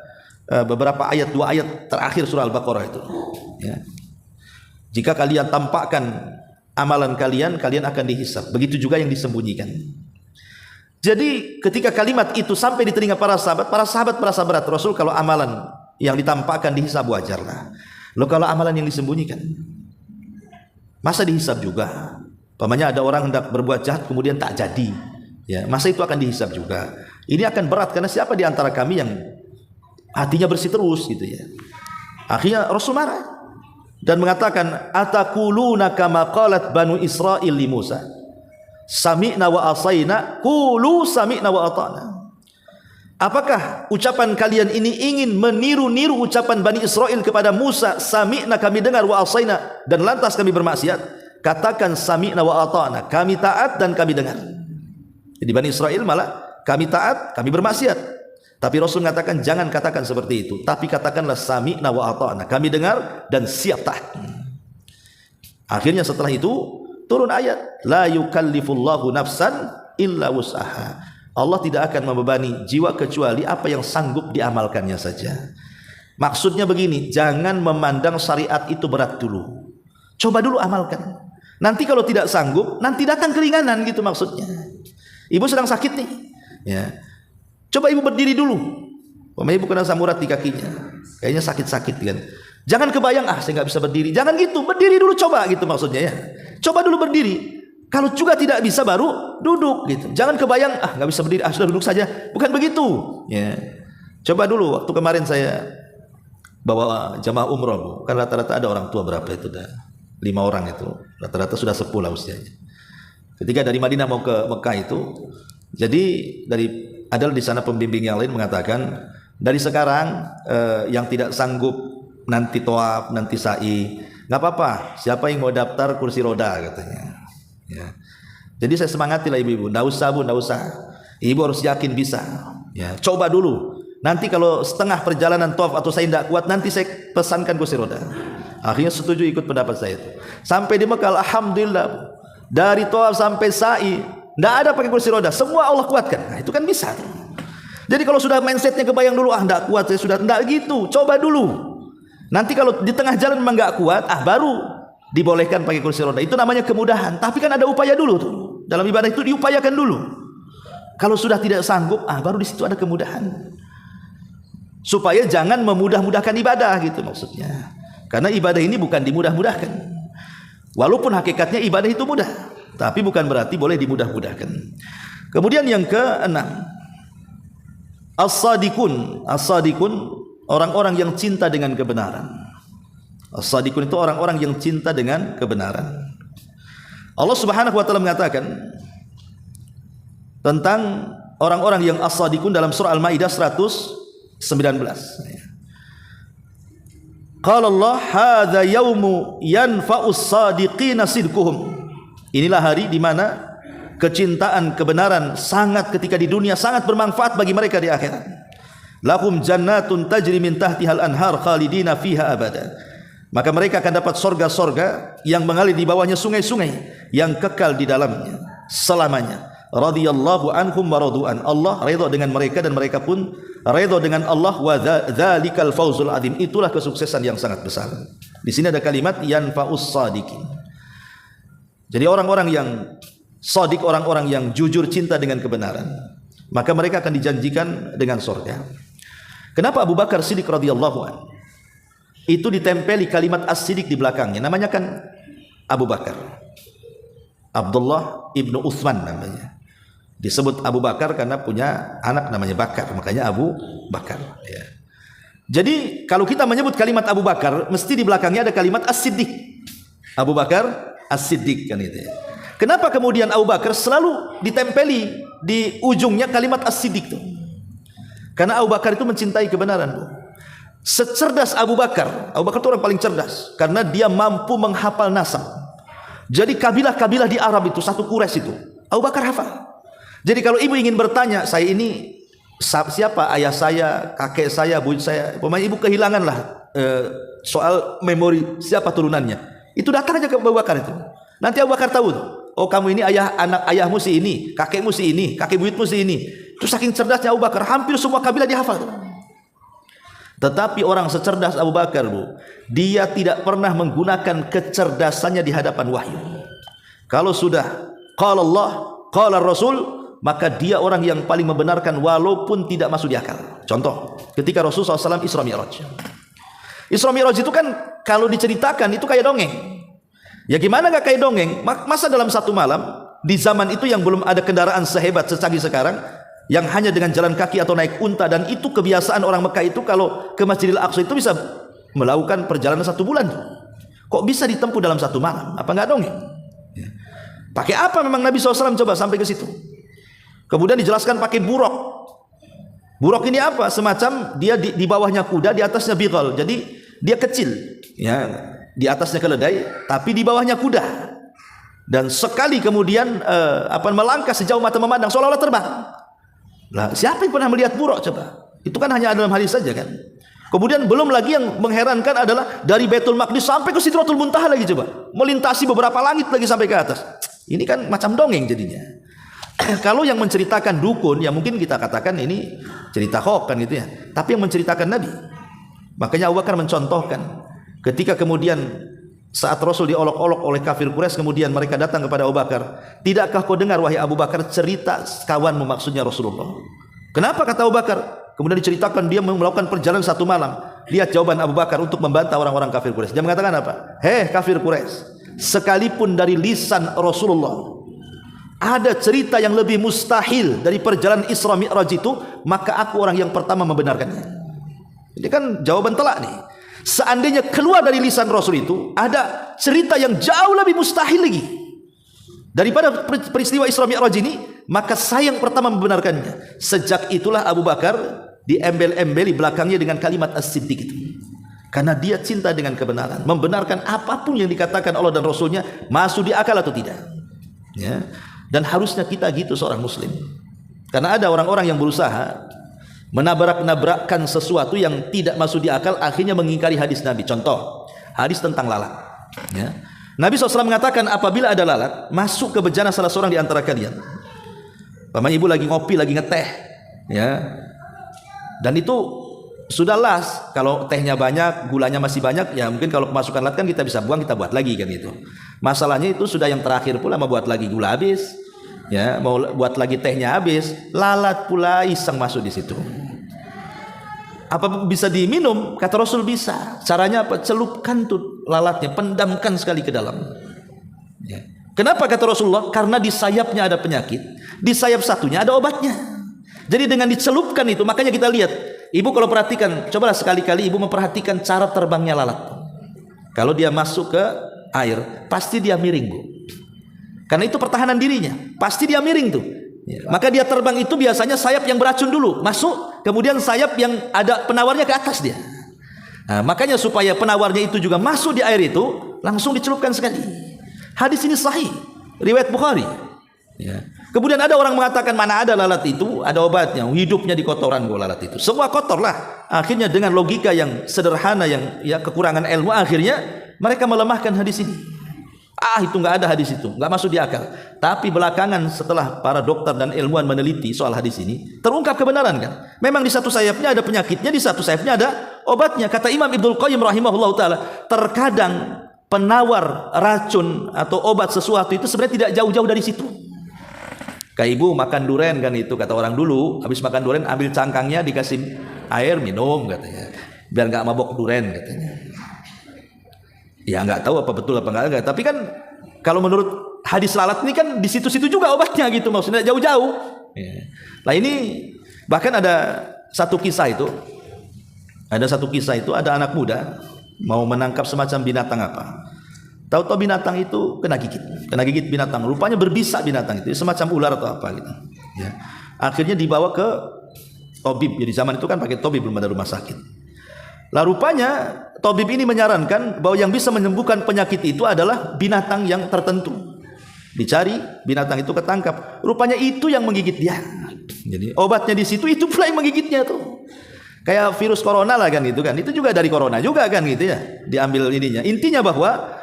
beberapa ayat, 2 ayat terakhir surah Al-Baqarah itu, ya. Jika kalian tampakkan amalan kalian, kalian akan dihisab. Begitu juga yang disembunyikan. Jadi ketika kalimat itu sampai di telinga para sahabat merasa berat. Rasul, kalau amalan yang ditampakkan dihisab wajarlah. Loh, kalau amalan yang disembunyikan, masa dihisab juga? Pamannya ada orang hendak berbuat jahat kemudian tak jadi, ya, masa itu akan dihisab juga? Ini akan berat karena siapa di antara kami yang hatinya bersih terus gitu ya. Akhirnya Rasul marah dan mengatakan, ataquluna kama qalat banu Israil li Musa sami'na wa asaina qulu sami'na wa ata'na. Apakah ucapan kalian ini ingin meniru-niru ucapan Bani Israel kepada Musa, sami'na kami dengar, wa asaina dan lantas kami bermaksiat? Katakan sami'na wa ata'na, kami taat dan kami dengar. Jadi Bani Israel malah kami taat, kami bermaksiat. Tapi Rasul mengatakan jangan katakan seperti itu, tapi katakanlah sami'na wa ata'na, kami dengar dan siap taat. Akhirnya setelah itu turun ayat, la yukallifullahu nafsan illa wus'aha. Allah tidak akan membebani jiwa kecuali apa yang sanggup diamalkannya saja. Maksudnya begini, jangan memandang syariat itu berat dulu. Coba dulu amalkan. Nanti kalau tidak sanggup, nanti datang keringanan gitu maksudnya. Ibu sedang sakit nih, ya. Coba ibu berdiri dulu. Ibu kena asam urat di kakinya, kayaknya sakit-sakit kan. Jangan kebayang, saya nggak bisa berdiri. Jangan gitu, berdiri dulu coba gitu maksudnya ya. Coba dulu berdiri. Kalau juga tidak bisa baru duduk gitu. Jangan kebayang nggak bisa berdiri, sudah duduk saja. Bukan begitu. Ya. Coba dulu waktu kemarin saya bawa jamaah umroh, Bu. Kan rata-rata ada orang tua berapa itu dah? 5 orang itu. Rata-rata sudah sepuh lah usianya. Ketika dari Madinah mau ke Mekah itu, jadi ada di sana pembimbing yang lain mengatakan dari sekarang yang tidak sanggup nanti tawaf, nanti sa'i, nggak apa-apa. Siapa yang mau daftar kursi roda katanya. Ya. Jadi saya semangati lah ibu-ibu, nggak usah Bu, nggak usah. Ibu harus yakin bisa. Ya, coba dulu. Nanti kalau setengah perjalanan tawaf atau saya tidak kuat, nanti saya pesankan kursi roda. Akhirnya setuju ikut pendapat saya itu. Sampai di Mekah, alhamdulillah, dari tawaf sampai sa'i, tidak ada pakai kursi roda. Semua Allah kuatkan. Nah, itu kan bisa. Jadi kalau sudah mindsetnya kebayang dulu, tidak kuat, saya sudah tidak gitu. Coba dulu. Nanti kalau di tengah jalan memang nggak kuat, baru dibolehkan pakai kursi roda. Itu namanya kemudahan. Tapi kan ada upaya dulu tuh. Dalam ibadah itu diupayakan dulu. Kalau sudah tidak sanggup, baru di situ ada kemudahan. Supaya jangan memudah-mudahkan ibadah gitu maksudnya. Karena ibadah ini bukan dimudah-mudahkan. Walaupun hakikatnya ibadah itu mudah, tapi bukan berarti boleh dimudah-mudahkan. Kemudian yang ke-6, as-sadiqun. As-sadiqun, orang-orang yang cinta dengan kebenaran. As-sadiqun itu orang-orang yang cinta dengan kebenaran. Allah Subhanahu wa taala mengatakan tentang orang-orang yang as-sadiqun dalam surah Al-Maidah 119. Qala Allah, hadza yaumu yanfa'us sadiqina sidquhum. Inilah hari di mana kecintaan kebenaran sangat ketika di dunia sangat bermanfaat bagi mereka di akhirat. Lahum jannatun tajri min tahtihal anhar khalidina fiha abada. Maka mereka akan dapat sorga-sorga yang mengalir di bawahnya sungai-sungai yang kekal di dalamnya selamanya. Radhiyallahu anhum wa radu'an. Allah redha dengan mereka dan mereka pun redha dengan Allah. Wa dzalikal fawzul adzim. Itulah kesuksesan yang sangat besar. Di sini ada kalimat yanfa'us sadiqin. Jadi orang-orang yang shadiq, orang-orang yang jujur cinta dengan kebenaran, maka mereka akan dijanjikan dengan surga. Kenapa Abu Bakar Siddiq radhiyallahu anhu itu ditempeli kalimat as-siddiq di belakangnya? Namanya kan Abu Bakar, Abdullah ibnu Uthman namanya. Disebut Abu Bakar karena punya anak namanya Bakar, makanya Abu Bakar. Ya. Jadi kalau kita menyebut kalimat Abu Bakar, mesti di belakangnya ada kalimat as-siddiq. Abu Bakar as-siddiq kan itu. Ya. Kenapa kemudian Abu Bakar selalu ditempeli di ujungnya kalimat as-siddiq itu? Karena Abu Bakar itu mencintai kebenaran, Bu. Secerdas Abu Bakar itu orang paling cerdas karena dia mampu menghafal nasab. Jadi kabilah-kabilah di Arab itu, satu Quraisy itu Abu Bakar hafal. Jadi kalau ibu ingin bertanya, saya ini siapa ayah saya, kakek saya, buyut saya, pokoknya ibu kehilangan lah soal memori siapa turunannya, itu datang aja ke Abu Bakar itu. Nanti Abu Bakar tahu, oh kamu ini anak ayahmu si ini, kakekmu si ini, kakek buyutmu si ini. Itu saking cerdasnya Abu Bakar, hampir semua kabilah dihafal. Tetapi orang secerdas Abu Bakar, Bu, dia tidak pernah menggunakan kecerdasannya di hadapan wahyu. Kalau sudah qala Allah, qala Rasul, maka dia orang yang paling membenarkan walaupun tidak masuk di akal. Contoh, ketika Rasulullah SAW Isra Mi'raj. Isra Mi'raj itu kan kalau diceritakan itu kayak dongeng. Ya gimana gak kayak dongeng? Masa dalam satu malam, di zaman itu yang belum ada kendaraan sehebat secanggih sekarang, yang hanya dengan jalan kaki atau naik unta, dan itu kebiasaan orang Mekah itu kalau ke Masjidil Aqsa itu bisa melakukan perjalanan 1 bulan. Kok bisa ditempuh dalam 1 malam? Apa nggak dongeng? Ya. Pakai apa memang Nabi SAW coba sampai ke situ? Kemudian dijelaskan pakai buruk. Buruk ini apa? Semacam dia di bawahnya kuda, di atasnya bighal. Jadi dia kecil, ya, di atasnya keledai, tapi di bawahnya kuda. Dan sekali kemudian melangkah sejauh mata memandang, seolah-olah terbang. Lah, siapa yang pernah melihat buruk coba? Itu kan hanya dalam hadis saja kan. Kemudian belum lagi yang mengherankan adalah dari Baitul Maqdis sampai ke Sidratul Muntaha lagi coba. Melintasi beberapa langit lagi sampai ke atas. Ini kan macam dongeng jadinya. Kalau yang menceritakan dukun, ya mungkin kita katakan ini cerita hoax kan gitu ya. Tapi yang menceritakan Nabi. Makanya Abu Bakar mencontohkan ketika kemudian saat Rasul diolok-olok oleh kafir Quraisy, kemudian mereka datang kepada Abu Bakar, tidakkah kau dengar wahai Abu Bakar cerita kawanmu, maksudnya Rasulullah? Kenapa kata Abu Bakar? Kemudian diceritakan dia melakukan perjalanan 1 malam. Lihat jawaban Abu Bakar untuk membantah orang-orang kafir Quraisy. Dia mengatakan apa? Hei kafir Quraisy, sekalipun dari lisan Rasulullah ada cerita yang lebih mustahil dari perjalanan Isra Mi'raj itu, maka aku orang yang pertama membenarkannya. Ini kan jawaban telak nih. Seandainya keluar dari lisan Rasul itu ada cerita yang jauh lebih mustahil lagi daripada peristiwa Isra Mi'raj ini, maka saya yang pertama membenarkannya. Sejak itulah Abu Bakar diembel-embeli belakangnya dengan kalimat As-Siddiq itu. Karena dia cinta dengan kebenaran, membenarkan apapun yang dikatakan Allah dan Rasulnya, masuk di akal atau tidak. Ya. Dan harusnya kita gitu seorang muslim. Karena ada orang-orang yang berusaha menabrak-nabrakkan sesuatu yang tidak masuk di akal, akhirnya mengingkari hadis Nabi. Contoh, hadis tentang lalat. Ya. Nabi SAW mengatakan apabila ada lalat masuk ke bejana salah seorang di antara kalian, paman ibu lagi ngopi, lagi ngeteh, ya, dan itu sudah las, kalau tehnya banyak, gulanya masih banyak, ya mungkin kalau kemasukan lalat kan kita bisa buang, kita buat lagi kan itu. Masalahnya itu sudah yang terakhir pula, mau buat lagi gula habis, ya, mau buat lagi tehnya habis, lalat pula iseng masuk di situ. Apa bisa diminum? Kata Rasul bisa. Caranya apa? Celupkan tuh lalatnya, pendamkan sekali ke dalam. Ya. Kenapa kata Rasulullah? Karena di sayapnya ada penyakit, di sayap satunya ada obatnya. Jadi dengan dicelupkan itu, makanya kita lihat, ibu kalau perhatikan, cobalah sekali-kali ibu memperhatikan cara terbangnya lalat. Kalau dia masuk ke air, pasti dia miring, Bu. Karena itu pertahanan dirinya, pasti dia miring tuh. Ya. Maka dia terbang itu biasanya sayap yang beracun dulu masuk, kemudian sayap yang ada penawarnya ke atas dia. Nah, makanya supaya penawarnya itu juga masuk di air itu, langsung dicelupkan sekali. Hadis ini sahih, riwayat Bukhari. Ya. Kemudian ada orang mengatakan mana ada lalat itu, ada obatnya, hidupnya di kotoran gua lalat itu. Semua kotor lah. Akhirnya dengan logika yang sederhana, yang ya kekurangan ilmu, akhirnya mereka melemahkan hadis ini. Itu nggak ada hadis itu, nggak masuk di akal. Tapi belakangan setelah para dokter dan ilmuwan meneliti soal hadis ini, terungkap kebenaran kan. Memang di satu sayapnya ada penyakitnya, di satu sayapnya ada obatnya. Kata Imam Ibnul Qayyim rahimahullah taala, terkadang penawar racun atau obat sesuatu itu sebenarnya tidak jauh-jauh dari situ. Kayak ibu makan durian kan itu, kata orang dulu, habis makan durian ambil cangkangnya dikasih air minum katanya, biar nggak mabok durian katanya. Ya nggak tahu apa betul apa enggak, tapi kan kalau menurut hadis lalat ini kan di situ-situ juga obatnya gitu, maksudnya jauh-jauh. Ya. Nah ini bahkan ada satu kisah itu, ada anak muda mau menangkap semacam binatang apa. Tahu-tahu binatang itu kena gigit binatang, rupanya berbisa binatang itu, semacam ular atau apa gitu. Ya. Akhirnya dibawa ke tabib, jadi zaman itu kan pakai tabib, belum ada rumah sakit. Lah rupanya tabib ini menyarankan bahwa yang bisa menyembuhkan penyakit itu adalah binatang yang tertentu. Dicari, binatang itu ketangkap. Rupanya itu yang menggigit dia. Jadi obatnya di situ, itu pula yang menggigitnya tuh. Kayak virus corona lah kan gitu kan. Itu juga dari corona juga kan gitu ya. Diambil ininya. Intinya bahwa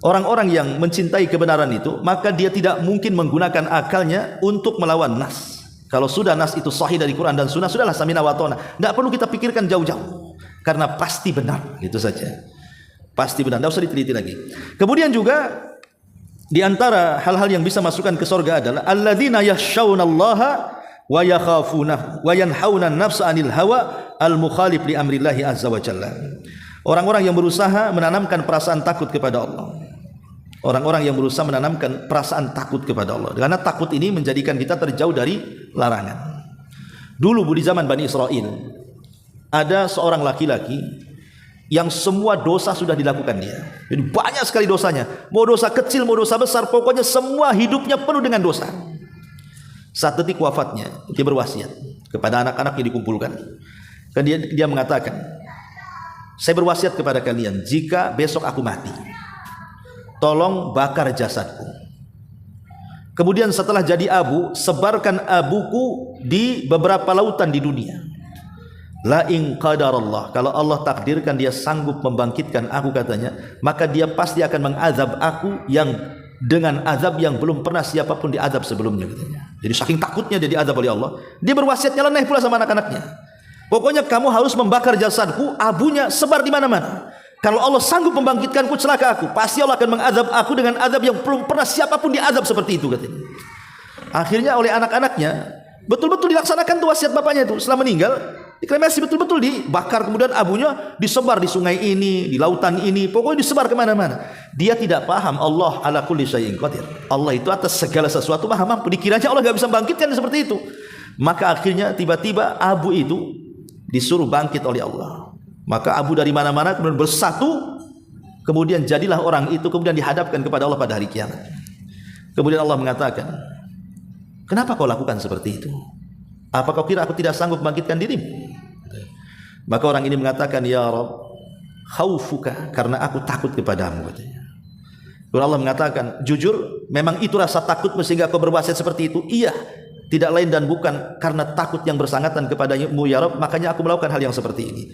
orang-orang yang mencintai kebenaran itu, maka dia tidak mungkin menggunakan akalnya untuk melawan nas. Kalau sudah nas itu sahih dari Quran dan Sunnah, sudahlah samina wa ta'na. Tidak perlu kita pikirkan jauh-jauh, karena pasti benar, itu saja. Pasti benar, tidak usah diteliti lagi. Kemudian juga di antara hal-hal yang bisa masukkan ke surga adalah alladzina yakhshawnallaha wa yakhafunahu wa yanhauna an-nafsa 'anil hawa al-mukhalif li amrillahi azza wa jalla. Orang-orang yang berusaha menanamkan perasaan takut kepada Allah. Orang-orang yang berusaha menanamkan perasaan takut kepada Allah. Karena takut ini menjadikan kita terjauh dari larangan. Dulu di zaman Bani Israel, ada seorang laki-laki yang semua dosa sudah dilakukan dia. Jadi banyak sekali dosanya. Mau dosa kecil, mau dosa besar, pokoknya semua hidupnya penuh dengan dosa. Saat detik wafatnya, dia berwasiat kepada anak-anaknya dikumpulkan. Dia mengatakan, saya berwasiat kepada kalian, jika besok aku mati, tolong bakar jasadku. Kemudian setelah jadi abu, sebarkan abuku di beberapa lautan di dunia. La in qadarallah, kalau Allah takdirkan dia sanggup membangkitkan aku katanya, maka dia pasti akan mengazab aku yang dengan azab yang belum pernah siapapun diazab sebelumnya katanya. Jadi saking takutnya dia diazab oleh Allah, dia berwasiat nyeleneh pula sama anak-anaknya. Pokoknya kamu harus membakar jasadku, abunya sebar di mana-mana. Kalau Allah sanggup membangkitkanku, celaka aku, pasti Allah akan mengazab aku dengan azab yang belum pernah siapapun diazab seperti itu katanya. Akhirnya oleh anak-anaknya betul-betul dilaksanakan tuh wasiat bapaknya itu. Setelah meninggal, Dikremasi betul-betul, dibakar, kemudian abunya disebar di sungai ini, di lautan ini, pokoknya disebar kemana-mana. Dia tidak paham Allah ala kulli syai'in qadir. Allah itu atas segala sesuatu maha mampu. Dikiranya Allah gak bisa bangkitkan seperti itu. Maka akhirnya tiba-tiba abu itu disuruh bangkit oleh Allah. Maka abu dari mana-mana kemudian bersatu, kemudian jadilah orang itu, kemudian dihadapkan kepada Allah pada hari kiamat. Kemudian Allah mengatakan, kenapa kau lakukan seperti itu? Apa kau kira aku tidak sanggup bangkitkan dirimu? Maka orang ini mengatakan, ya Rabb, khaufuka, karena aku takut kepadamu, katanya. Lalu Allah mengatakan, jujur memang itu rasa takutmu sehingga kau berwasiat seperti itu? Iya, tidak lain dan bukan karena takut yang bersangatan kepadamu ya Rabb, makanya aku melakukan hal yang seperti ini.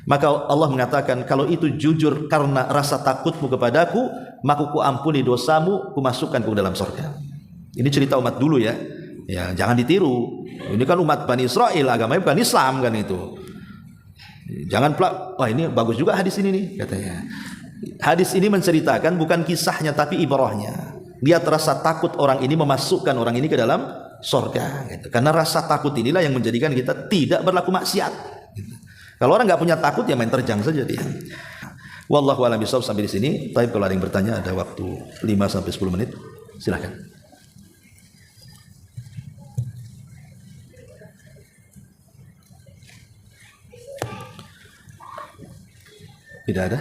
Maka Allah mengatakan, kalau itu jujur karena rasa takutmu kepadaku, maka ku ampuni dosamu, ku masukkan ke dalam surga. Ini cerita umat dulu ya. Ya, jangan ditiru. Ini kan umat Bani Israel, agamanya bukan Islam kan itu. Jangan wah ini bagus juga hadis ini nih, katanya. Hadis ini menceritakan bukan kisahnya tapi ibrahnya. Lihat rasa takut orang ini memasukkan orang ini ke dalam surga. Gitu. Karena rasa takut inilah yang menjadikan kita tidak berlaku maksiat. Gitu. Kalau orang nggak punya takut ya main terjang saja dia. Wallahu a'lam bishawab. Sampai di sini. Tapi kalau ada yang bertanya, ada waktu 5 sampai 10 menit. Silakan. Tidak ada?